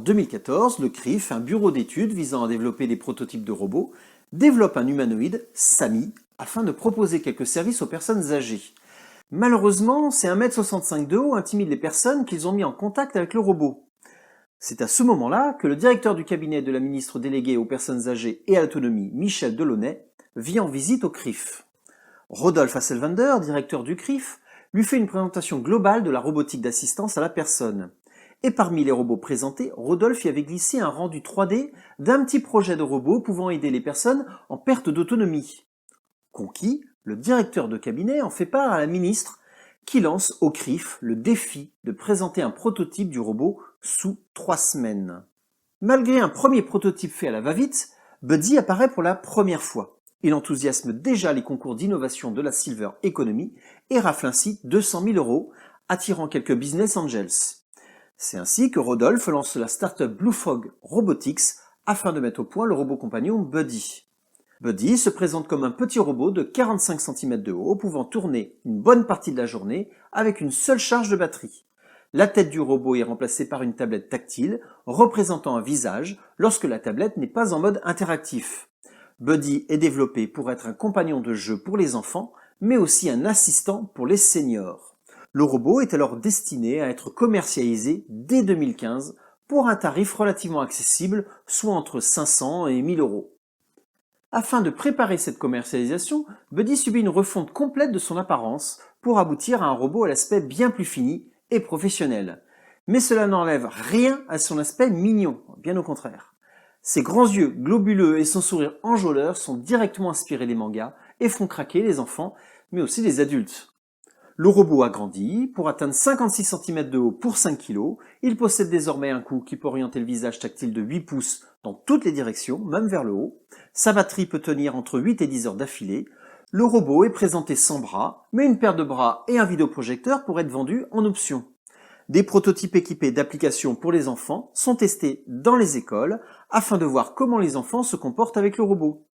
2014, le CRIF, un bureau d'études visant à développer des prototypes de robots, développe un humanoïde, Samy, afin de proposer quelques services aux personnes âgées. Malheureusement, ses 1,65 m de haut intimident les personnes qu'ils ont mis en contact avec le robot. C'est à ce moment-là que le directeur du cabinet de la ministre déléguée aux personnes âgées et à l'autonomie, Michel Delaunay, vient en visite au CRIF. Rodolphe Hasselwander, directeur du CRIF, lui fait une présentation globale de la robotique d'assistance à la personne. Et parmi les robots présentés, Rodolphe y avait glissé un rendu 3D d'un petit projet de robot pouvant aider les personnes en perte d'autonomie. Conquis, le directeur de cabinet en fait part à la ministre qui lance au CRIF le défi de présenter un prototype du robot sous 3 semaines. Malgré un premier prototype fait à la va-vite, Buddy apparaît pour la première fois. Il enthousiasme déjà les concours d'innovation de la Silver Economy et rafle ainsi 200 000 €, attirant quelques business angels. C'est ainsi que Rodolphe lance la start-up Bluefog Robotics afin de mettre au point le robot compagnon Buddy. Buddy se présente comme un petit robot de 45 cm de haut, pouvant tourner une bonne partie de la journée avec une seule charge de batterie. La tête du robot est remplacée par une tablette tactile représentant un visage lorsque la tablette n'est pas en mode interactif. Buddy est développé pour être un compagnon de jeu pour les enfants, mais aussi un assistant pour les seniors. Le robot est alors destiné à être commercialisé dès 2015 pour un tarif relativement accessible, soit entre 500 et 1000 €. Afin de préparer cette commercialisation, Buddy subit une refonte complète de son apparence pour aboutir à un robot à l'aspect bien plus fini et professionnel. Mais cela n'enlève rien à son aspect mignon, bien au contraire. Ses grands yeux globuleux et son sourire enjôleur sont directement inspirés des mangas et font craquer les enfants, mais aussi les adultes. Le robot a grandi pour atteindre 56 cm de haut pour 5 kg. Il possède désormais un cou qui peut orienter le visage tactile de 8 pouces dans toutes les directions, même vers le haut. Sa batterie peut tenir entre 8 et 10 heures d'affilée. Le robot est présenté sans bras, mais une paire de bras et un vidéoprojecteur pourraient être vendus en option. Des prototypes équipés d'applications pour les enfants sont testés dans les écoles afin de voir comment les enfants se comportent avec le robot.